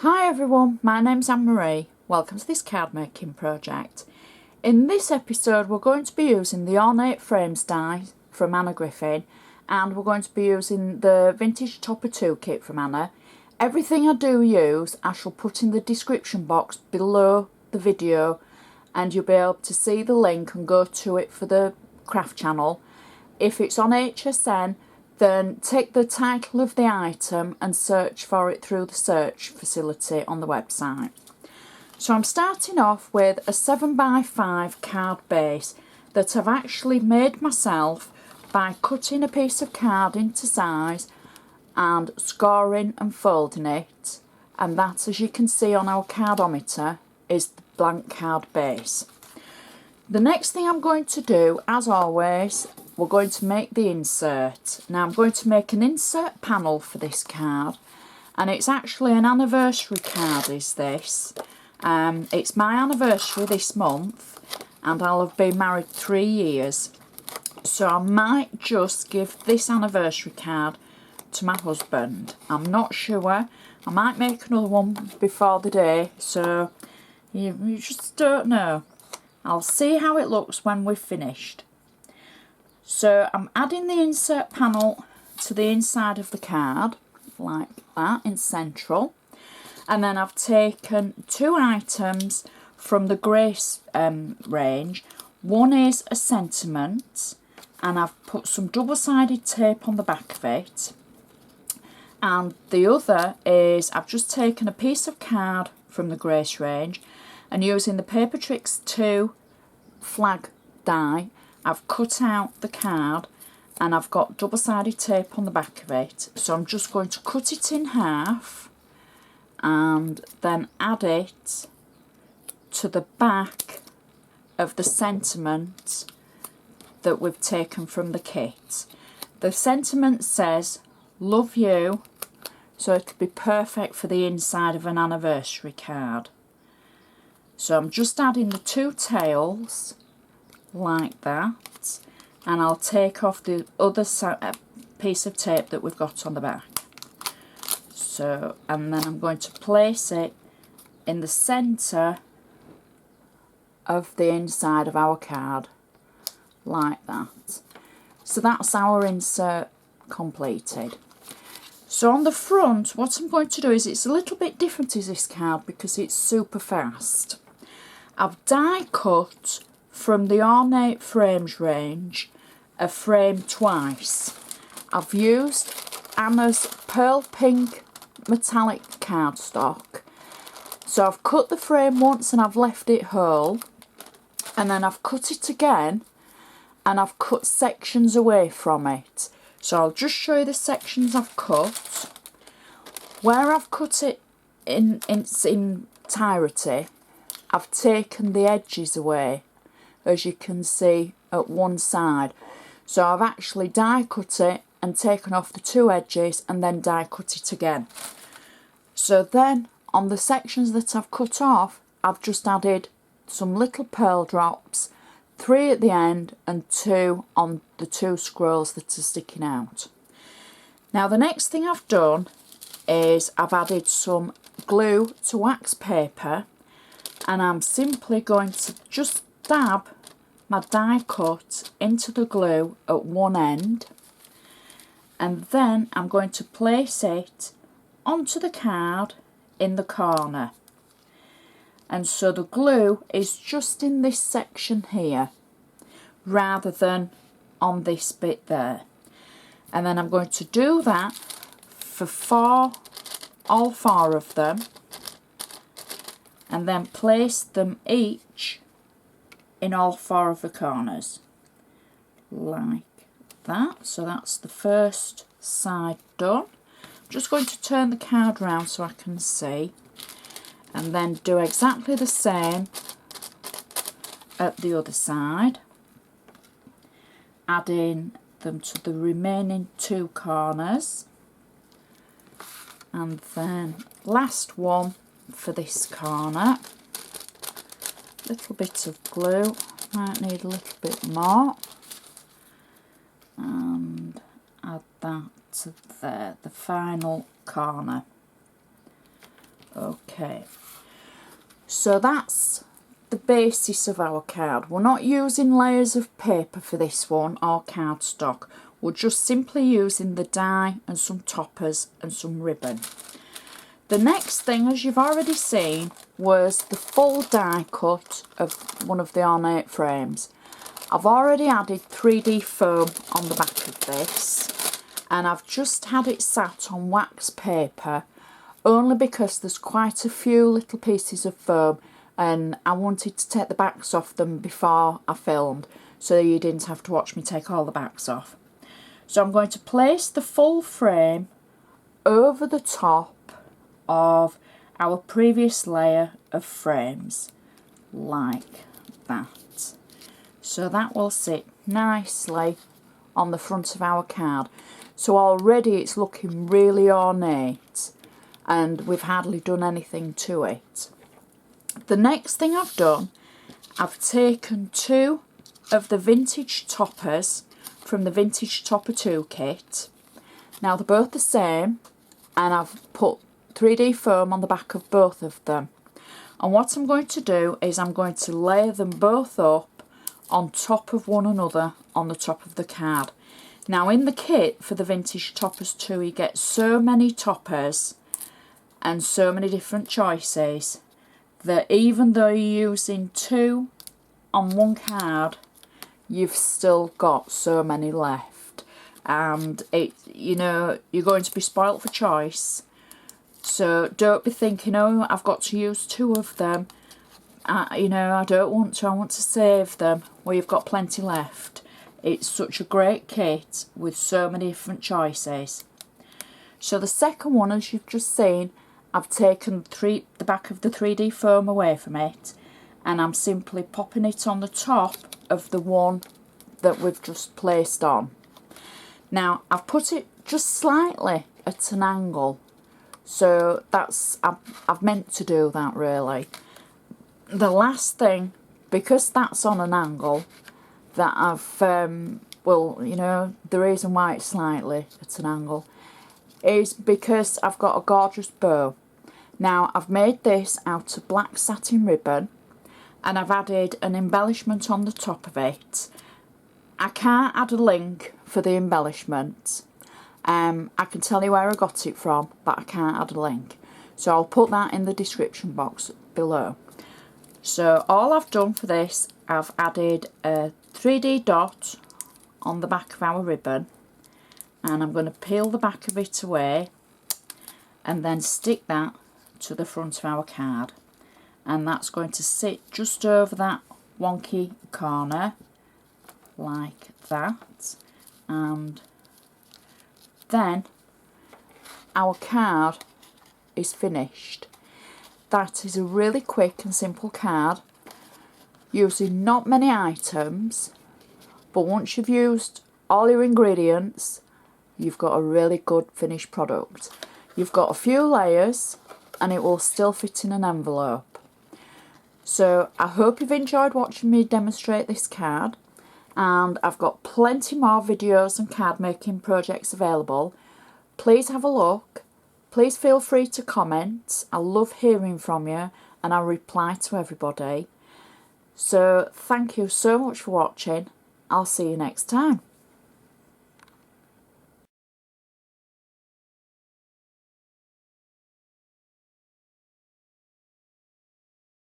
Hi everyone, my name's Anne-Marie. Welcome to this card making project. In this episode we're going to be using the Ornate frames die from Griffin, and we're going to be using the vintage topper 2 kit from Anna. Everything I do use I shall put in the description box below the video, and you'll be able to see the link and go to it for the craft channel. If it's on HSN, then take the title of the item and search for it through the search facility on the website. So I'm starting off with a 7x5 card base that I've actually made myself by cutting a piece of card into size and scoring and folding it, and that, as you can see on our cardometer, is the blank card base. The next thing I'm going to do, as always, we're going to make the insert. Now I'm going to make an insert panel for this card, and it's actually an anniversary card is this. It's my anniversary this month and I'll have been married 3 years. So I might just give this anniversary card to my husband. I'm not sure. I might make another one before the day, so you just don't know. I'll see how it looks when we've finished. So I'm adding the insert panel to the inside of the card, like that, in central. And then I've taken 2 items from the Grace range. One is a sentiment, and I've put some double-sided tape on the back of it. And the other is, I've just taken a piece of card from the Grace range, and using the Paper Tricks 2 flag die, I've cut out the card and I've got double-sided tape on the back of it. So I'm just going to cut it in half and then add it to the back of the sentiment that we've taken from the kit. The sentiment says, "Love you," so it'll be perfect for the inside of an anniversary card. So I'm just adding the 2 tails like that, and I'll take off the other piece of tape that we've got on the back. So, and then I'm going to place it in the centre of the inside of our card like that. So that's our insert completed. So on the front, what I'm going to do is, it's a little bit different to this card because it's super fast. I've die cut from the Ornate frames range a frame twice. I've used Anna's pearl pink metallic cardstock. So I've cut the frame once and I've left it whole, and then I've cut it again and I've cut sections away from it. So I'll just show you the sections I've cut. Where I've cut it in its entirety, I've taken the edges away, as you can see at one side. So I've actually die cut it and taken off the 2 edges and then die cut it again. So then on the sections that I've cut off, I've just added some little pearl drops, 3 at the end and 2 on the 2 scrolls that are sticking out. Now the next thing I've done is I've added some glue to wax paper, and I'm simply going to just dab my die cut into the glue at one end, and then I'm going to place it onto the card in the corner. And so the glue is just in this section here rather than on this bit there. And then I'm going to do that for all 4 of them, and then place them each in all 4 of the corners like that. So that's the first side done. I'm just going to turn the card round so I can see, and then do exactly the same at the other side, adding them to the remaining 2 corners, and then last one for this corner. Little bit of glue, might need a little bit more, and add that to there, the final corner Okay, so that's the basis of our card. We're not using layers of paper for this one or cardstock. We're just simply using the die and some toppers and some ribbon. The next thing, as you've already seen, was the full die cut of one of the Ornate frames. I've already added 3D foam on the back of this, and I've just had it sat on wax paper only because there's quite a few little pieces of foam and I wanted to take the backs off them before I filmed so you didn't have to watch me take all the backs off. So I'm going to place the full frame over the top of our previous layer of frames like that. So that will sit nicely on the front of our card. So already it's looking really ornate and we've hardly done anything to it. The next thing I've done, I've taken 2 of the vintage toppers from the Vintage Topper 2 kit. Now they're both the same and I've put 3D foam on the back of both of them. And what I'm going to do is I'm going to layer them both up on top of one another on the top of the card. Now in the kit for the Vintage Toppers 2 you get so many toppers and so many different choices that even though you're using 2 on one card, you've still got so many left, and you know, you're going to be spoilt for choice. So don't be thinking, oh, I've got to use 2 of them. You know, I don't want to, I want to save them. Well, you've got plenty left. It's such a great kit with so many different choices. So the second one, as you've just seen, I've taken the back of the 3D foam away from it, and I'm simply popping it on the top of the one that we've just placed on. Now I've put it just slightly at an angle, so that's I've meant to do that really. The last thing, because that's on an angle, that I've well, you know, the reason why it's slightly at an angle is because I've got a gorgeous bow. Now I've made this out of black satin ribbon and I've added an embellishment on the top of it. I can't add a link for the embellishment. I can tell you where I got it from, but I can't add a link. So I'll put that in the description box below. So all I've done for this, I've added a 3D dot on the back of our ribbon, and I'm going to peel the back of it away and then stick that to the front of our card, and that's going to sit just over that wonky corner like that, and then our card is finished. That is a really quick and simple card using not many items, but once you've used all your ingredients, you've got a really good finished product. You've got a few layers and it will still fit in an envelope. So I hope you've enjoyed watching me demonstrate this card, and I've got plenty more videos and card making projects available. Please have a look. Please feel free to comment. I love hearing from you and I reply to everybody. So thank you so much for watching. I'll see you next time.